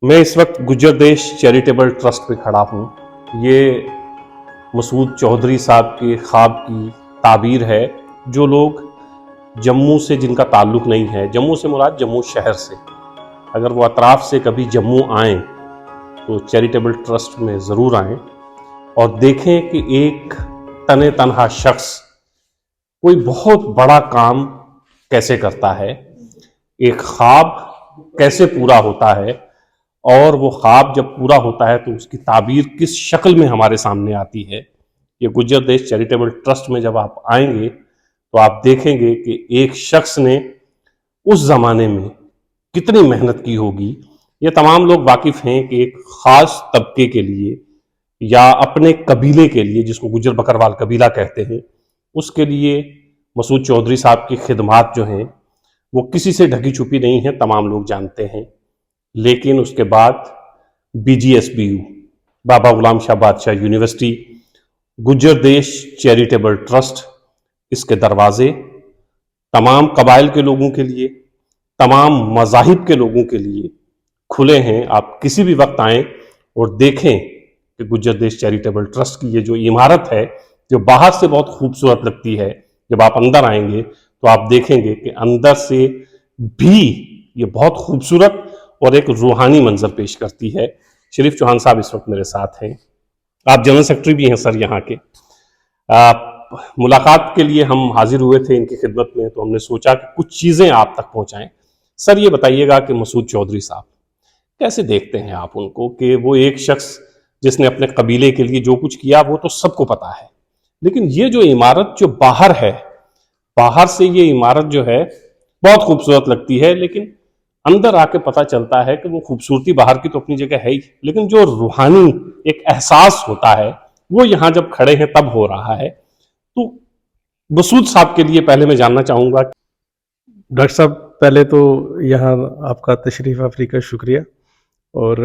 मैं इस वक्त गुज्जर देश चैरिटेबल ट्रस्ट पे खड़ा हूँ। ये मसूद चौधरी साहब के ख्वाब की ताबीर है। जो लोग जम्मू से जिनका ताल्लुक नहीं है, जम्मू से मुराद जम्मू शहर से, अगर वो अतराफ से कभी जम्मू आएँ तो चैरिटेबल ट्रस्ट में ज़रूर आएँ और देखें कि एक तने तनहा शख्स कोई बहुत बड़ा काम कैसे करता है, एक ख्वाब कैसे पूरा होता है, और वो ख्वाब जब पूरा होता है तो उसकी ताबीर किस शक्ल में हमारे सामने आती है। ये गुज्जर देश चैरिटेबल ट्रस्ट में जब आप आएंगे तो आप देखेंगे कि एक शख्स ने उस ज़माने में कितनी मेहनत की होगी। ये तमाम लोग वाकिफ़ हैं कि एक ख़ास तबके के लिए या अपने कबीले के लिए, जिसको गुज्जर बकरवाल कबीला कहते हैं, उसके लिए मसूद चौधरी साहब की खिदमात जो हैं वो किसी से ढकी छुपी नहीं है, तमाम लोग जानते हैं। लेकिन उसके बाद BGSBU, बाबा गुलाम शाह बादशाह यूनिवर्सिटी, गुज्जर देश चैरिटेबल ट्रस्ट, इसके दरवाजे तमाम कबाइल के लोगों के लिए, तमाम मज़ाहिब के लोगों के लिए खुले हैं। आप किसी भी वक्त आएँ और देखें कि गुज्जर देश चैरिटेबल ट्रस्ट की ये जो इमारत है, जो बाहर से बहुत खूबसूरत लगती है, जब आप अंदर आएंगे तो आप देखेंगे कि अंदर से भी ये बहुत खूबसूरत और एक रूहानी मंजर पेश करती है। शरीफ चौहान साहब इस वक्त मेरे साथ हैं। आप जनरल सेक्रेटरी भी हैं सर यहाँ के। मुलाकात के लिए हम हाजिर हुए थे इनकी खिदमत में, तो हमने सोचा कि कुछ चीज़ें आप तक पहुँचाएँ। सर ये बताइएगा कि मसूद चौधरी साहब कैसे देखते हैं आप उनको, कि वो एक शख्स जिसने अपने कबीले के लिए जो कुछ किया वो तो सबको पता है, लेकिन ये जो इमारत जो बाहर है, बाहर से ये इमारत जो है बहुत खूबसूरत लगती है, लेकिन अंदर आके पता चलता है कि वो खूबसूरती बाहर की तो अपनी जगह है ही, लेकिन जो रूहानी एक एहसास होता है वो यहाँ जब खड़े हैं तब हो रहा है। तो मसूद साहब के लिए पहले मैं जानना चाहूँगा। डॉक्टर साहब, पहले तो यहाँ आपका तशरीफ़ आफरी का शुक्रिया, और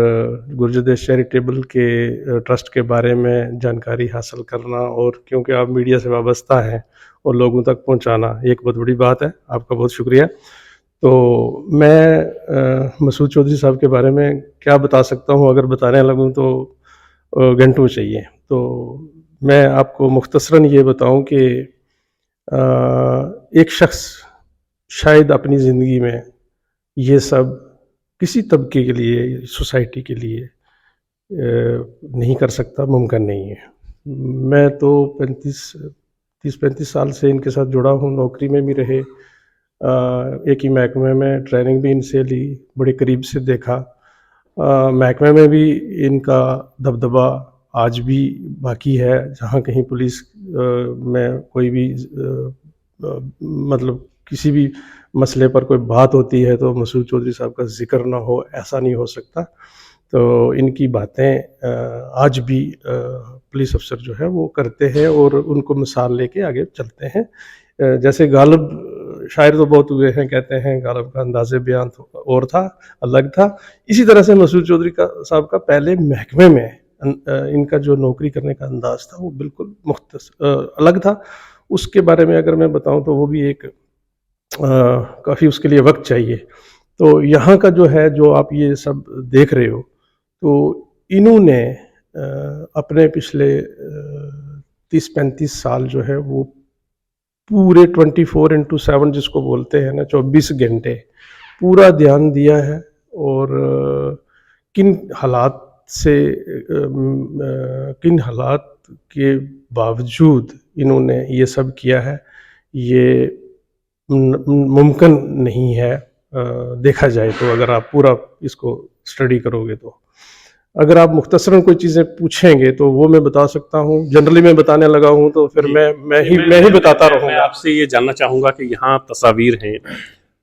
गुर्जर देश चैरिटेबल के ट्रस्ट के बारे में जानकारी हासिल करना, और क्योंकि आप मीडिया से वाबस्ता हैं और लोगों तक पहुँचाना एक बहुत बड़ी बात है। आपका बहुत शुक्रिया। तो मैं मसूद चौधरी साहब के बारे में क्या बता सकता हूँ, अगर बताने लगूँ तो घंटों चाहिए। तो मैं आपको मुख्तसरन ये बताऊँ कि एक शख्स शायद अपनी ज़िंदगी में ये सब किसी तबके के लिए, सोसाइटी के लिए नहीं कर सकता, मुमकिन नहीं है। मैं तो 30-35 साल से इनके साथ जुड़ा हूँ, नौकरी में भी रहे, एक ही महकमे में ट्रेनिंग भी इनसे ली, बड़े करीब से देखा। महकमे में भी इनका दबदबा आज भी बाकी है। जहाँ कहीं पुलिस में कोई भी मतलब किसी भी मसले पर कोई बात होती है तो मसूद चौधरी साहब का ज़िक्र ना हो, ऐसा नहीं हो सकता। तो इनकी बातें आज भी पुलिस अफसर जो है वो करते हैं और उनको मिसाल लेके आगे चलते हैं। जैसे गालिब शायर तो बहुत हुए हैं, कहते हैं गालिब का अंदाज़े बयान और था, अलग था। इसी तरह से मसूद चौधरी साहब का पहले महकमे में इनका जो नौकरी करने का अंदाज़ था वो बिल्कुल अलग था। उसके बारे में अगर मैं बताऊं तो वो भी एक काफ़ी उसके लिए वक्त चाहिए। तो यहाँ का जो है, जो आप ये सब देख रहे हो, तो इन्होंने अपने पिछले 30-35 साल जो है वो पूरे 24/7 जिसको बोलते हैं ना, 24 घंटे पूरा ध्यान दिया है। और किन हालात से किन हालात के बावजूद इन्होंने ये सब किया है, ये मुमकिन नहीं है देखा जाए तो। अगर आप पूरा इसको स्टडी करोगे तो, अगर आप मुख्तसरन कोई चीज़ें पूछेंगे तो वो मैं बता सकता हूँ। जनरली मैं बताने लगा हूँ तो फिर मैं ही बताता रहूँगा। मैं आपसे ये जानना चाहूँगा कि यहाँ तस्वीर हैं,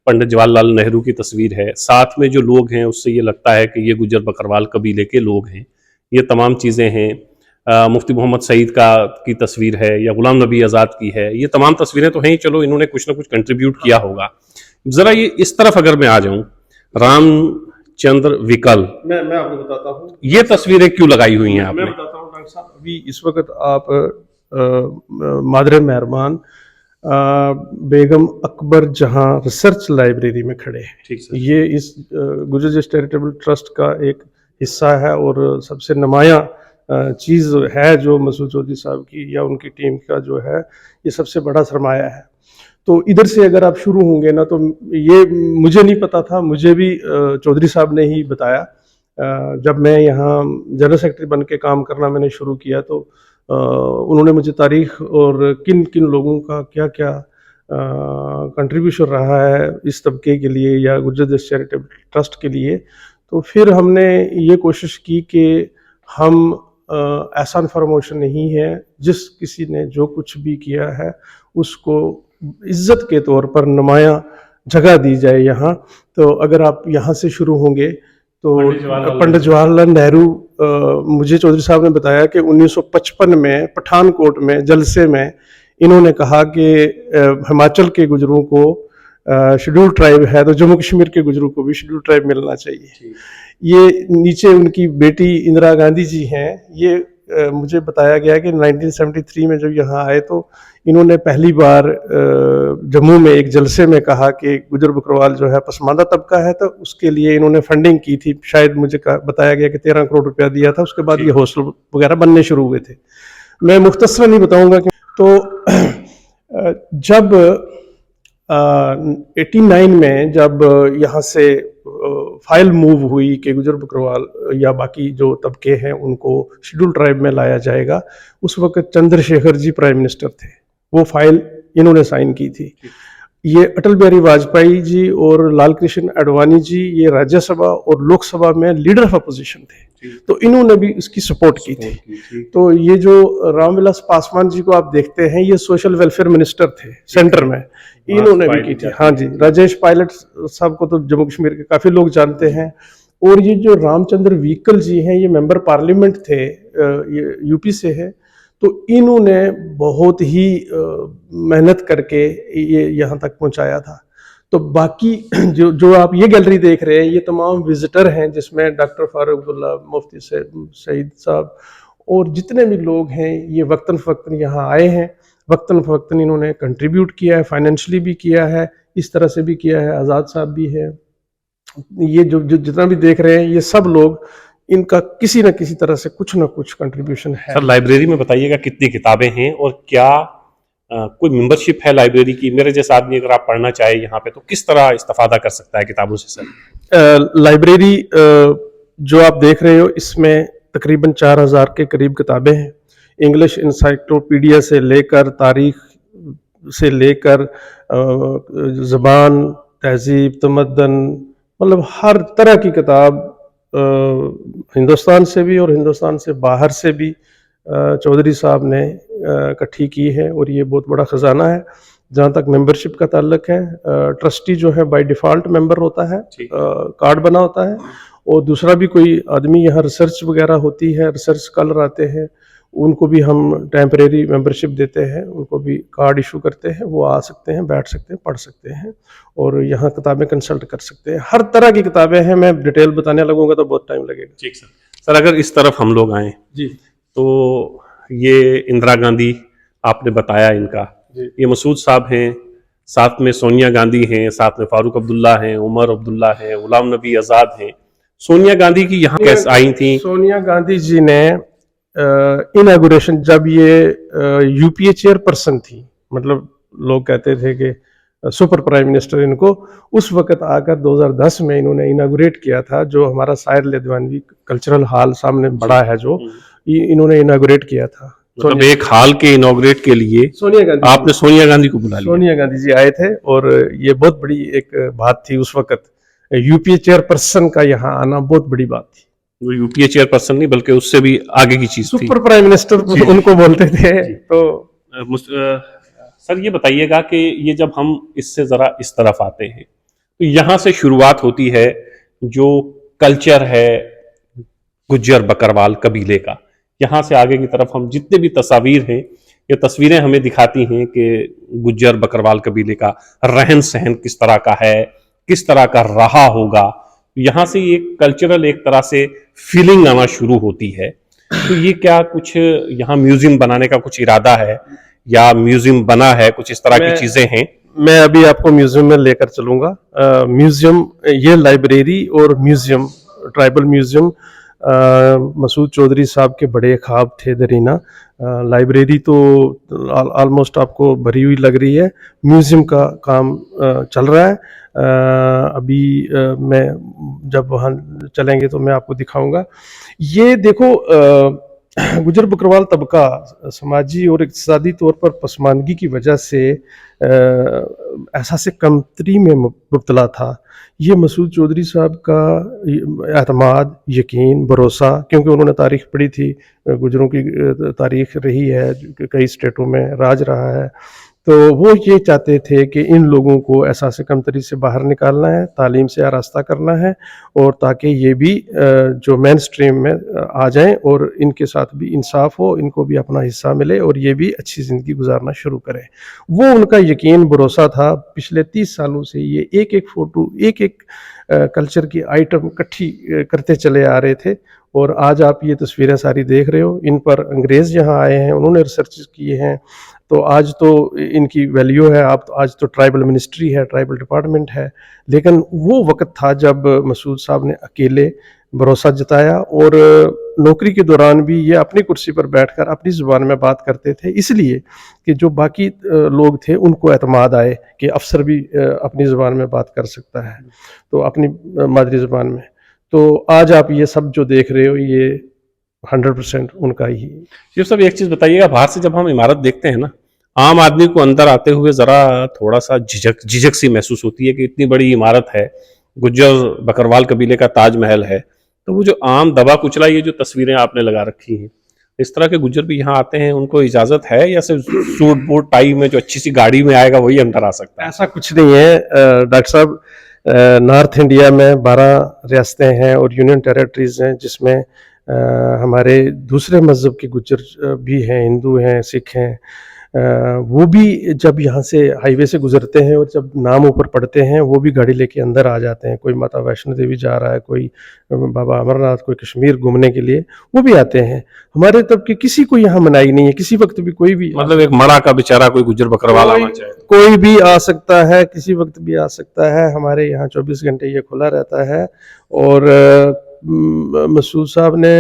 पंडित जवाहरलाल नेहरू की तस्वीर है, साथ में जो लोग हैं उससे ये लगता है कि ये गुज्जर बकरवाल कबीले के लोग हैं। ये तमाम चीज़ें हैं। मुफ्ती मोहम्मद सईद की तस्वीर है या गुलाम नबी आज़ाद की है। ये तमाम तस्वीरें तो हैं ही, चलो इन्होंने कुछ ना कुछ कंट्रीब्यूट किया होगा। ज़रा ये इस तरफ अगर मैं आ जाऊँ, रामचंद्र विकल, मैं आपको बताता हूँ ये तस्वीरें क्यों लगाई हुई हैं आपने? मैं बताता हूँ डॉक्टर साहब। अभी इस वक्त आप मादरे मेहरबान बेगम अकबर जहां रिसर्च लाइब्रेरी में खड़े हैं। ठीक सर। ये इस गुर्जर जस्ट चैरिटेबल ट्रस्ट का एक हिस्सा है और सबसे नुमायां चीज़ है जो मसूद चौधरी साहब की या उनकी टीम का जो है, ये सबसे बड़ा सरमाया है। तो इधर से अगर आप शुरू होंगे ना, तो ये मुझे नहीं पता था, मुझे भी चौधरी साहब ने ही बताया। जब मैं यहाँ जनरल सेक्रेटरी बन के काम करना मैंने शुरू किया, तो उन्होंने मुझे तारीख और किन किन लोगों का क्या क्या कंट्रीब्यूशन रहा है इस तबके के लिए या गुर्जर जस्ट चैरिटेबल ट्रस्ट के लिए, तो फिर हमने ये कोशिश की कि हम ऐसा इन्फॉर्मेशन नहीं है, जिस किसी ने जो कुछ भी किया है उसको इज्जत के तौर पर नुमायां जगह दी जाए यहाँ। तो अगर आप यहाँ से शुरू होंगे तो पंडित जवाहरलाल नेहरू, मुझे चौधरी साहब ने बताया कि 1955 में पठानकोट में जलसे में इन्होंने कहा कि हिमाचल के गुजरों को शेड्यूल ट्राइब है तो जम्मू कश्मीर के गुजरों को भी शेड्यूल ट्राइब मिलना चाहिए। ये नीचे उनकी बेटी इंदिरा गांधी जी हैं, ये मुझे बताया गया कि 1973 में जब यहाँ आए तो इन्होंने पहली बार जम्मू में एक जलसे में कहा कि गुजर बकरवाल जो है पसमानदा तबका है, तो उसके लिए इन्होंने फंडिंग की थी। शायद मुझे बताया गया कि 13 करोड़ रुपया दिया था। उसके बाद ये हॉस्टल वगैरह बनने शुरू हुए थे। मैं मुख्तसरन नहीं बताऊंगा कि तो जब 89 में जब यहाँ से फाइल मूव हुई कि गुजर बकरवाल या बाकी जो तबके हैं उनको शेड्यूल ट्राइब में लाया जाएगा, उस वक्त चंद्रशेखर जी प्राइम मिनिस्टर थे। वो फाइल इन्होंने साइन की थी। ये अटल बिहारी वाजपेयी जी और लाल कृष्ण आडवाणी जी ये राज्यसभा और लोकसभा में लीडर ऑफ अपोजिशन थे, तो इन्होंने भी इसकी सपोर्ट की थी। तो ये जो रामविलास पासवान जी को आप देखते हैं, ये सोशल वेलफेयर मिनिस्टर थे सेंटर में, इन्होंने भी की थी। हाँ जी, राजेश पायलट साहब को तो जम्मू कश्मीर के काफी लोग जानते हैं। और ये जो रामचंद्र वीकल जी हैं, ये मेंबर पार्लियामेंट थे, ये यूपी से है। तो इन्होंने बहुत ही मेहनत करके ये यहाँ तक पहुँचाया था। तो बाकी जो आप ये गैलरी देख रहे हैं, ये तमाम विजिटर हैं, जिसमें डॉक्टर फारूक अब्दुल्ला, मुफ्ती सईद साहब और जितने भी लोग हैं, ये वक्तन फ़वक्तन यहाँ आए हैं। वक्तन फ़वक्तन इन्होंने कंट्रीब्यूट किया है, फाइनेंशियली भी किया है, इस तरह से भी किया है। आज़ाद साहब भी है। ये जो जितना भी देख रहे हैं, ये सब लोग, इनका किसी न किसी तरह से कुछ ना कुछ कंट्रीब्यूशन है। सर, लाइब्रेरी में बताइएगा कितनी किताबें हैं और क्या कोई मेंबरशिप है लाइब्रेरी की? मेरे जैसा आदमी अगर आप पढ़ना चाहे यहाँ पे, तो किस तरह इस्तेफादा कर सकता है किताबों से? सर, लाइब्रेरी जो आप देख रहे हो, इसमें तकरीबन 4000 के करीब किताबें हैं। इंग्लिश इंसाइक्लोपीडिया से लेकर, तारीख से लेकर, ज़बान, तहजीब, तमद्दन, मतलब हर तरह की किताब हिंदुस्तान से भी और हिंदुस्तान से बाहर से भी चौधरी साहब ने इकट्ठी की है। और ये बहुत बड़ा ख़जाना है। जहाँ तक मेंबरशिप का ताल्लुक है, ट्रस्टी जो है बाय डिफ़ॉल्ट मेंबर होता है, कार्ड बना होता है। और दूसरा भी कोई आदमी यहाँ रिसर्च वगैरह होती है, रिसर्च स्कॉलर आते हैं, उनको भी हम टेम्परेरी मेंबरशिप देते हैं, उनको भी कार्ड इशू करते हैं। वो आ सकते हैं, बैठ सकते हैं, पढ़ सकते हैं और यहाँ किताबें कंसल्ट कर सकते हैं। हर तरह की किताबें हैं। मैं डिटेल बताने लगूंगा तो बहुत टाइम लगेगा। ठीक सर। सर, अगर इस तरफ हम लोग आए जी, तो ये इंदिरा गांधी आपने बताया इनका, ये मसूद साहब हैं, साथ में सोनिया गांधी हैं, साथ में फारूक अब्दुल्ला हैं, उमर अब्दुल्ला हैं, गुलाम नबी आज़ाद हैं। सोनिया गांधी की यहाँ कैसे आई थी? सोनिया गांधी जी ने इनॉग्रेशन, जब ये यूपीए चेयरपर्सन थी, मतलब लोग कहते थे कि सुपर प्राइम मिनिस्टर इनको, उस वक्त आकर 2010 में इन्होंने इनॉग्रेट किया था, जो हमारा साहिर लेदवानवी कल्चरल हॉल सामने बड़ा है, जो इन्होंने इनॉग्रेट किया था। मतलब एक हाल के इनॉग्रेट के लिए सोनिया गांधी, आपने सोनिया गांधी को बुला लिया? सोनिया गांधी जी आए थे और ये बहुत बड़ी एक बात थी उस वक्त। यूपीए चेयरपर्सन का यहाँ आना बहुत बड़ी बात थी। वो यूपीए चेयरपर्सन नहीं, बल्कि उससे भी आगे की चीज थी। सुपर प्राइम मिनिस्टर उनको बोलते थे। तो सर, ये बताइएगा कि ये जब हम इससे जरा इस तरफ आते हैं, तो यहाँ से शुरुआत होती है जो कल्चर है गुज्जर बकरवाल कबीले का। यहाँ से आगे की तरफ हम जितने भी तस्वीर हैं, ये तस्वीरें हमें दिखाती हैं कि गुज्जर बकरवाल कबीले का रहन सहन किस तरह का है, किस तरह का रहा होगा। यहाँ से ये कल्चरल एक तरह से फीलिंग आना शुरू होती है। तो ये क्या कुछ यहाँ म्यूजियम बनाने का कुछ इरादा है या म्यूजियम बना है, कुछ इस तरह की मैं चीजें हैं? मैं अभी आपको म्यूजियम में लेकर चलूंगा। म्यूजियम, ये लाइब्रेरी और museum, tribal museum Masood Chaudhary साहब के बड़े ख्वाब थे दरीना। लाइब्रेरी तो ऑलमोस्ट आपको भरी हुई लग रही है, म्यूजियम का काम चल रहा है। अभी मैं जब वहाँ चलेंगे तो मैं आपको दिखाऊंगा। ये देखो, गुजर बकरवाल तबका समाजी और इक़्तिसादी तौर पर पसमानगी की वजह से एहसास कमतरी में मुब्तला था। ये मसूद चौधरी साहब का एतमाद, यकीन, भरोसा, क्योंकि उन्होंने तारीख़ पढ़ी थी, गुजरों की तारीख़ रही है, कई स्टेटों में राज रहा है, तो वो ये चाहते थे कि इन लोगों को एहसास कमतरी से बाहर निकालना है, तालीम से आरास्ता करना है, और ताकि ये भी जो मेन स्ट्रीम में आ जाएं और इनके साथ भी इंसाफ हो, इनको भी अपना हिस्सा मिले और ये भी अच्छी ज़िंदगी गुजारना शुरू करें। वो उनका यकीन, भरोसा था। पिछले 30 सालों से ये एक एक फ़ोटो, एक एक कल्चर की आइटम इकट्ठी करते चले आ रहे थे, और आज आप ये तस्वीरें सारी देख रहे हो। इन पर अंग्रेज़ यहाँ आए हैं, उन्होंने रिसर्च किए हैं, तो आज तो इनकी वैल्यू है। आप आज तो ट्राइबल मिनिस्ट्री है, ट्राइबल डिपार्टमेंट है, लेकिन वो वक्त था जब मसूद साहब ने अकेले भरोसा जताया, और नौकरी के दौरान भी ये अपनी कुर्सी पर बैठकर अपनी ज़ुबान में बात करते थे, इसलिए कि जो बाकी लोग थे उनको एतमाद आए कि अफसर भी अपनी ज़ुबान में बात कर सकता है, तो अपनी मादरी ज़ुबान में। तो आज आप ये सब जो देख रहे हो, ये 100% उनका ही। ये सब एक चीज बताइएगा, बाहर से जब हम इमारत देखते हैं ना, आम आदमी को अंदर आते हुए जरा थोड़ा सा झिझक झिझक सी महसूस होती है कि इतनी बड़ी इमारत है, गुज्जर बकरवाल कबीले का ताजमहल है, तो वो जो आम दबा कुचला ये जो तस्वीरें आपने लगा रखी हैं, इस तरह के गुज्जर भी यहाँ आते हैं, उनको इजाजत है या सिर्फ सूट बूट टाई में जो अच्छी सी गाड़ी में आएगा वही अंदर आ सकता है? ऐसा कुछ नहीं है डॉक्टर साहब। नॉर्थ इंडिया में 12 रियासतें हैं और यूनियन टेरेटरीज हैं, जिसमें हमारे दूसरे मज़हब के गुज्जर भी हैं, हिंदू हैं, सिख हैं। वो भी जब यहाँ से हाईवे से गुजरते हैं और जब नाम ऊपर पढ़ते हैं, वो भी गाड़ी लेके अंदर आ जाते हैं। कोई माता वैष्णो देवी जा रहा है, कोई बाबा अमरनाथ, कोई कश्मीर घूमने के लिए, वो भी आते हैं। हमारे तब के किसी को यहाँ मनाही नहीं है, किसी वक्त भी कोई भी, मतलब एक मरा का बेचारा कोई गुज्जर बकरवाल आना चाहे कोई भी आ सकता है, किसी वक्त भी आ सकता है। हमारे यहाँ 24 घंटे ये खुला रहता है। और मसूद साहब ने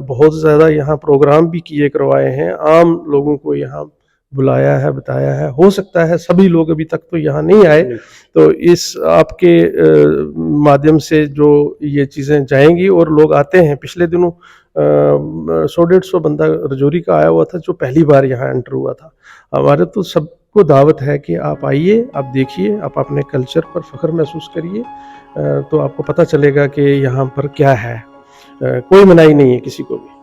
बहुत ज़्यादा यहाँ प्रोग्राम भी किए, करवाए हैं, आम लोगों को यहाँ बुलाया है, बताया है। हो सकता है सभी लोग अभी तक तो यहाँ नहीं आए, तो इस आपके माध्यम से जो ये चीज़ें जाएंगी और लोग आते हैं। पिछले दिनों 100-150 बंदा रजौरी का आया हुआ था, जो पहली बार यहाँ एंटर हुआ था। हमारे तो सबको दावत है कि आप आइए, आप देखिए, आप अपने कल्चर पर फ़ख्र महसूस करिए, तो आपको पता चलेगा कि यहाँ पर क्या है। कोई मनाही नहीं है किसी को भी।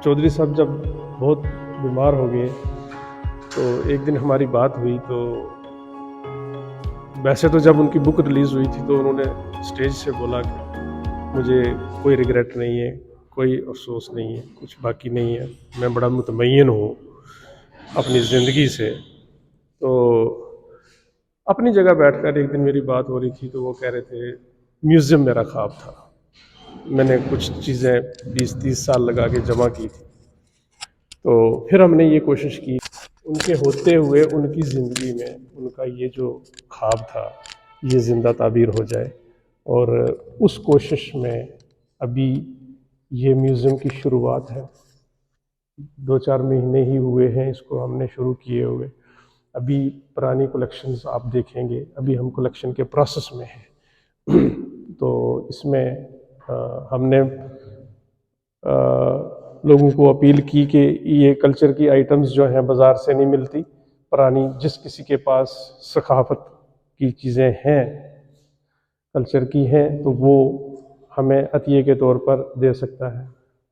चौधरी साहब जब बहुत बीमार हो गए, तो एक दिन हमारी बात हुई। तो वैसे तो जब उनकी बुक रिलीज़ हुई थी तो उन्होंने स्टेज से बोला कि मुझे कोई रिग्रेट नहीं है, कोई अफसोस नहीं है, कुछ बाकी नहीं है, मैं बड़ा मुतमय्यन हूँ अपनी ज़िंदगी से। तो अपनी जगह बैठकर एक दिन मेरी बात हो रही थी, तो वो कह रहे थे म्यूज़ियम मेरा ख्वाब था, मैंने कुछ चीज़ें 20-30 साल लगा के जमा की थी। तो फिर हमने ये कोशिश की, उनके होते हुए उनकी ज़िंदगी में उनका ये जो ख्वाब था ये ज़िंदा ताबीर हो जाए। और उस कोशिश में अभी ये म्यूज़ियम की शुरुआत है। 2-4 महीने ही हुए हैं इसको हमने शुरू किए हुए। अभी पुरानी कलेक्शंस आप देखेंगे, अभी हम कलेक्शन के प्रोसेस में हैं। तो इसमें हमने लोगों को अपील की कि ये कल्चर की आइटम्स जो हैं बाज़ार से नहीं मिलती, पुरानी जिस किसी के पास सखाफ़त की चीज़ें हैं, कल्चर की हैं, तो वो हमें अतिये के तौर पर दे सकता है,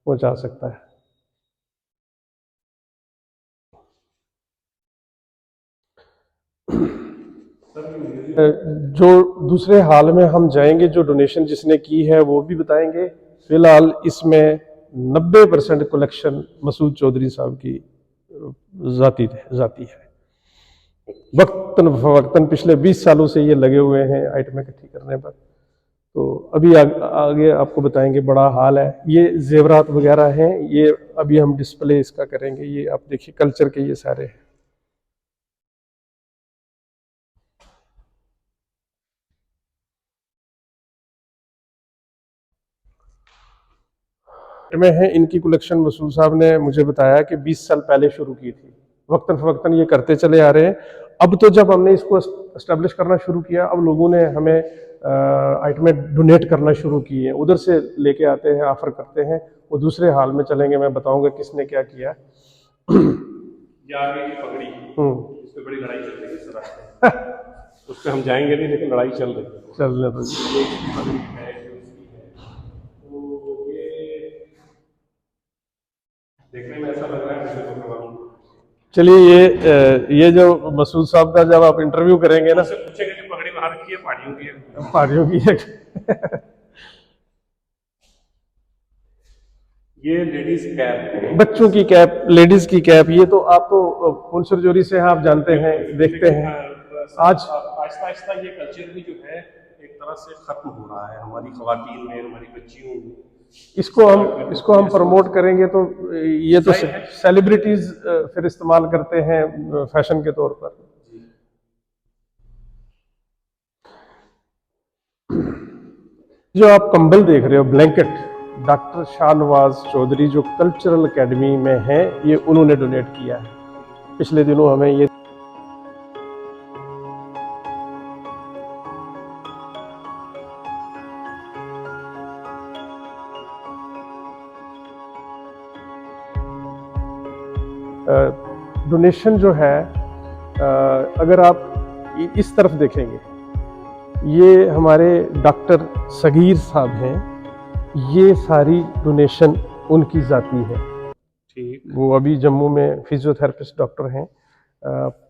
पहुंचा सकता है। सर जो दूसरे हाल में हम जाएंगे, जो डोनेशन जिसने की है वो भी बताएंगे। फिलहाल इसमें 90% कलेक्शन मसूद चौधरी साहब की जाती है। वक्तन फवक्तन पिछले 20 सालों से ये लगे हुए हैं आइटमें इकट्ठी करने पर। तो अभी आगे आपको बताएंगे। बड़ा हाल है, ये जेवरात वगैरह हैं, ये अभी हम डिस्प्ले इसका करेंगे। ये आप देखिए कल्चर के ये सारे हैं। में है इनकी कलेक्शन मसूद साहब ने मुझे बताया कि 20 साल पहले शुरू की थी। वक्तन फवक्तन ये करते चले आ रहे हैं। अब तो जब हमने इसको एस्टेब्लिश करना शुरू किया, अब लोगों ने हमें आइटमें डोनेट करना शुरू किए हैं, उधर से लेके आते हैं, ऑफर करते हैं। वो दूसरे हाल में चलेंगे, मैं बताऊंगा किसने क्या किया। ये आगे की पगड़ी, इस पे बड़ी लड़ाई चल रही है इस रास्ते उस पे हम जाएंगे नहीं, लेकिन लड़ाई चल रही है। चलने तो देखने में ऐसा लग रहा है जैसे तो चलिए, ये जो मसूद साहब का जब आप इंटरव्यू करेंगे ना, पूछेंगे कि पगड़ी बाहर की है पहाड़ियों की है। पहाड़ियों की है। ये लेडीज कैप, बच्चों की कैप, लेडीज की कैप। ये तो आप तो पुनसर जोरी से आप जानते हैं, देखते हैं। आज आहिस्ता आहिस्ता ये कल्चर भी जो है एक तरह से खत्म हो रहा है हमारी ख़वातीन में, हमारी बच्चियों में। इसको हम प्रमोट करेंगे तो ये तो सेलिब्रिटीज फिर इस्तेमाल करते हैं फैशन के तौर पर। जो आप कंबल देख रहे हो, ब्लैंकेट, डॉक्टर शाहनवाज चौधरी जो कल्चरल एकेडमी में है, ये उन्होंने डोनेट किया है। पिछले दिनों हमें ये डोनेशन जो है, अगर आप इस तरफ देखेंगे, ये हमारे डॉक्टर सगीर साहब हैं। ये सारी डोनेशन उनकी जाती है। ठीक, वो अभी जम्मू में फिजियोथेरेपिस्ट डॉक्टर हैं,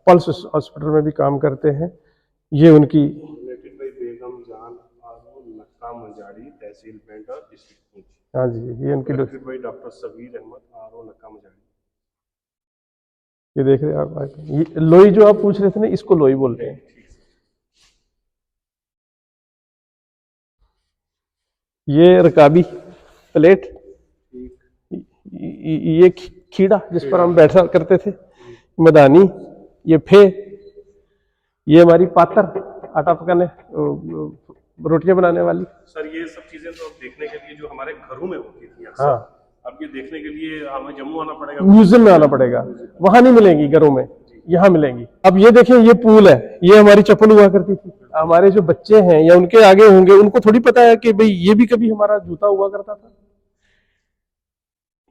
पल्स हॉस्पिटल में भी काम करते हैं। ये उनकी बेगम जान आरो नक्का मजाड़ी, तहसील पेंटर, डिस्ट्रिक्ट पुंछ। हाँ जी, ये उनकी डॉक्टर सबीर अहमद आरो नक्का मजाड़ी। ये देख रहे हैं आप, ये लोई जो आप पूछ रहे थे ना, इसको लोई बोलते हैं। ये रकाबी प्लेट, ये खीड़ा जिस पर हम बैठा करते थे, मदानी, ये फे, ये हमारी पातर, आटा पकाने, रोटियां बनाने वाली। सर ये सब चीजें तो देखने के लिए जो हमारे घरों में होती थी, हाँ, अब ये देखने के लिए हमें जम्मू आना पड़ेगा, म्यूजियम में आना पड़ेगा। वहां नहीं मिलेंगी घरों में, यहाँ मिलेंगी। अब ये देखें, ये पूल है, ये हमारी चप्पल हुआ करती थी। हमारे जो बच्चे हैं या उनके आगे होंगे, उनको थोड़ी पता है कि भाई ये भी कभी हमारा जूता हुआ करता था।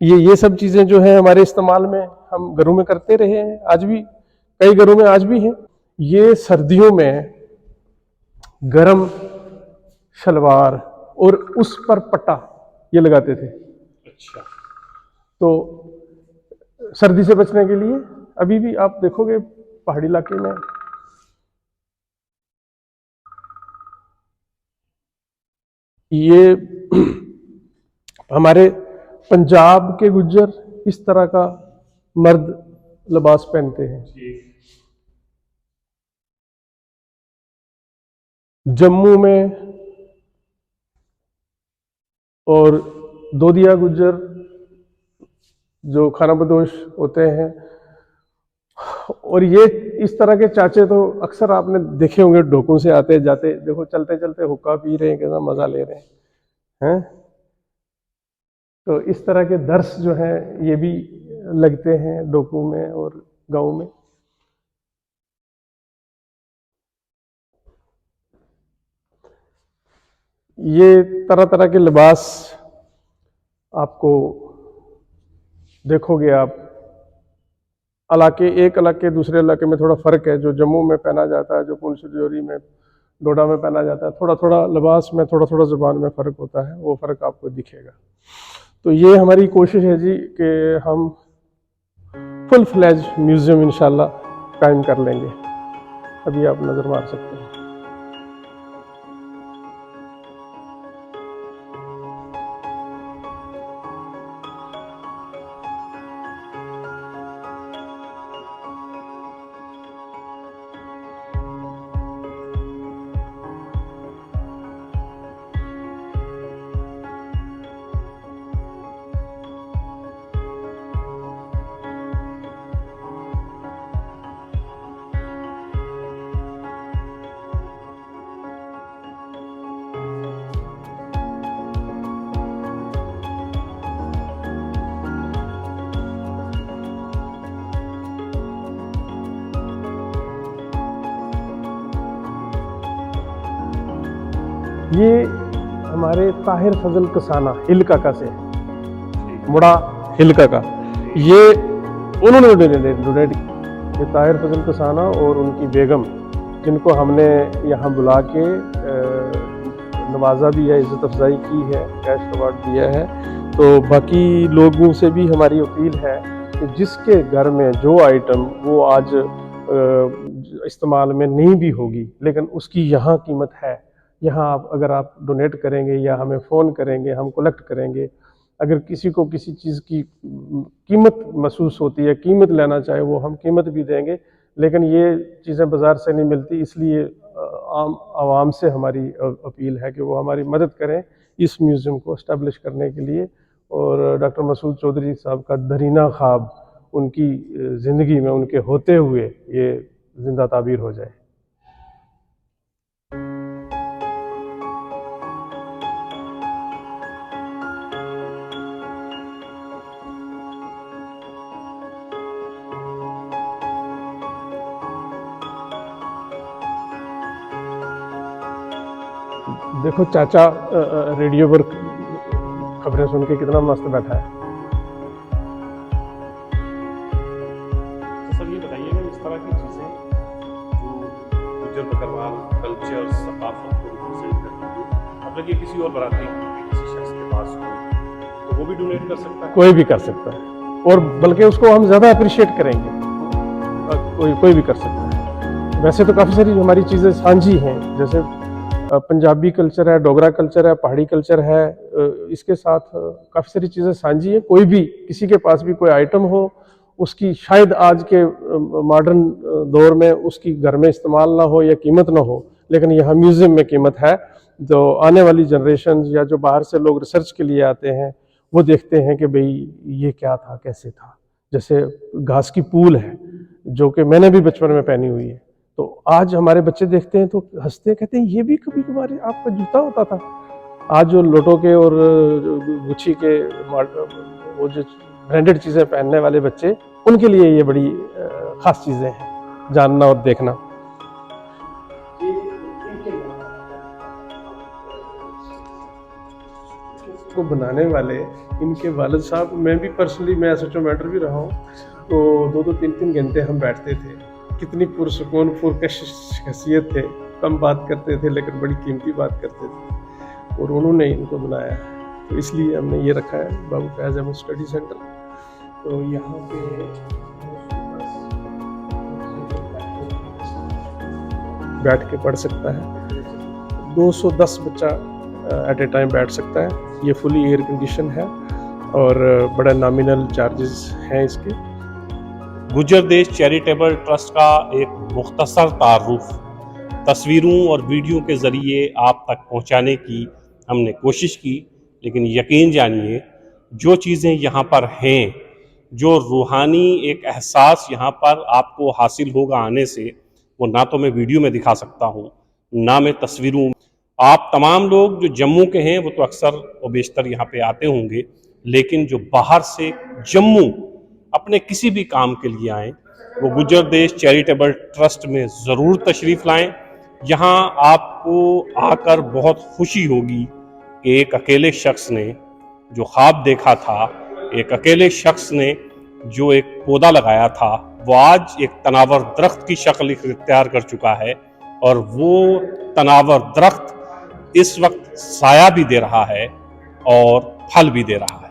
ये सब चीजें जो है हमारे इस्तेमाल में हम घरों में करते रहे हैं, आज भी कई घरों में आज भी हैं। ये सर्दियों में गरम शलवार और उस पर पट्टा ये लगाते थे। अच्छा, तो सर्दी से बचने के लिए अभी भी आप देखोगे पहाड़ी इलाके में ये हमारे पंजाब के गुज्जर इस तरह का मर्द लिबास पहनते हैं। जम्मू में और दोदिया गुज्जर जो खाना बदोश होते हैं, और ये इस तरह के चाचे तो अक्सर आपने देखे होंगे, ढोकों से आते जाते, देखो चलते चलते हुक्का पी रहे हैं, कैसा मजा ले रहे हैं। तो इस तरह के दर्स जो है ये भी लगते हैं ढोकों में और गाँव में। ये तरह तरह के लिबास आपको देखोगे आप, इलाके एक इलाके दूसरे इलाके में थोड़ा फ़र्क है। जो जम्मू में पहना जाता है, जो पुंछ जोरी में, डोडा में पहना जाता है, थोड़ा थोड़ा लिबास में, थोड़ा थोड़ा ज़ुबान में फ़र्क होता है, वो फ़र्क आपको दिखेगा। तो ये हमारी कोशिश है जी कि हम फुल फ्लैज म्यूज़ियम इंशाल्लाह कायम कर लेंगे। अभी आप नज़र मार सकते हैं। ये हमारे ताहिर फजल कसाना हिल काका से है, मुड़ा हिल काका, ये उन्होंने डोनेट ये ताहिर फजल कसाना और उनकी बेगम, जिनको हमने यहाँ बुला के नवाजा भी है, इज़्ज़त अफजाई की है, कैश अवार्ड दिया है। तो बाकी लोगों से भी हमारी अपील है कि जिसके घर में जो आइटम वो आज इस्तेमाल में नहीं भी होगी, लेकिन उसकी यहाँ कीमत है, यहाँ आप अगर आप डोनेट करेंगे या हमें फ़ोन करेंगे, हम कलेक्ट करेंगे। अगर किसी को किसी चीज़ की कीमत महसूस होती है, कीमत लेना चाहे, वो हम कीमत भी देंगे, लेकिन ये चीज़ें बाज़ार से नहीं मिलती। इसलिए आम आवाम से हमारी अपील है कि वो हमारी मदद करें इस म्यूज़ियम को इस्टेब्लिश करने के लिए, और डॉक्टर मसूद चौधरी साहब का दरीना ख्वाब उनकी ज़िंदगी में उनके होते हुए ये ज़िंदा ताबीर हो जाए। देखो चाचा रेडियो पर खबरें सुन के कितना मस्त बैठा है। तो सर ये बताइएगा, इस तरह की चीज़ें जो गुज्जर बकरवाल कल्चर सकाफत को रिप्रेजेंट करती है, मतलब ये किसी और बरादरी के किसी शख्स के पास हो तो वो भी डोनेट कर सकता है? कोई भी कर सकता है, और बल्कि उसको हम ज़्यादा अप्रिशिएट करेंगे। कोई भी कर सकता है। वैसे तो काफ़ी सारी हमारी चीज़ें साझी हैं, जैसे पंजाबी कल्चर है, डोगरा कल्चर है, पहाड़ी कल्चर है, इसके साथ काफ़ी सारी चीज़ें साझी हैं। कोई भी किसी के पास भी कोई आइटम हो, उसकी शायद आज के मॉडर्न दौर में उसकी घर में इस्तेमाल ना हो या कीमत ना हो, लेकिन यहाँ म्यूज़ियम में कीमत है। जो आने वाली जनरेशन या जो बाहर से लोग रिसर्च के लिए आते हैं, वो देखते हैं कि भाई ये क्या था, कैसे था। जैसे घास की पूल है, जो कि मैंने भी बचपन में पहनी हुई है, तो आज हमारे बच्चे देखते हैं तो हंसते हैं, कहते हैं ये भी कभी कभार आपका जूता होता था। आज जो लोटो के और गुच्छी के वो जो ब्रांडेड चीज़ें पहनने वाले बच्चे, उनके लिए ये बड़ी ख़ास चीज़ें हैं जानना और देखना। को बनाने वाले इनके वालिद साहब, मैं भी पर्सनली मैं एसएचओ मैटर भी रहा हूँ, तो 2-2 3-3 घंटे हम बैठते थे। कितनी पुरसुकून पुरकश शख्सियत थे, कम बात करते थे लेकिन बड़ी कीमती बात करते थे, और उन्होंने इनको बनाया। तो इसलिए हमने ये रखा है बाबू फैज़ अहमद स्टडी सेंटर। तो यहाँ पे बैठ के पढ़ सकता है, 210 बच्चा एट ए टाइम बैठ सकता है। ये फुली एयर कंडीशन है और बड़ा नॉमिनल चार्जेस हैं इसके। गुज्जर देश चैरिटेबल ट्रस्ट का एक मुख्तसर तारुफ तस्वीरों और वीडियो के ज़रिए आप तक पहुंचाने की हमने कोशिश की, लेकिन यकीन जानिए जो चीज़ें यहाँ पर हैं, जो रूहानी एक एहसास यहाँ पर आपको हासिल होगा आने से, वो ना तो मैं वीडियो में दिखा सकता हूँ, ना मैं तस्वीरों। आप तमाम लोग जो जम्मू के हैं वो तो अक्सर व बेशतर यहाँ पे आते होंगे, लेकिन जो बाहर से जम्मू अपने किसी भी काम के लिए आएँ, वो गुज्जर देश चैरिटेबल ट्रस्ट में ज़रूर तशरीफ़ लाएँ। यहाँ आपको आकर बहुत खुशी होगी कि एक अकेले शख्स ने जो ख्वाब देखा था, एक अकेले शख्स ने जो एक पौधा लगाया था, वो आज एक तनावर दरख्त की शक्ल इख्तियार कर चुका है, और वो तनावर दरख्त इस वक्त साया भी दे रहा है और फल भी दे रहा है।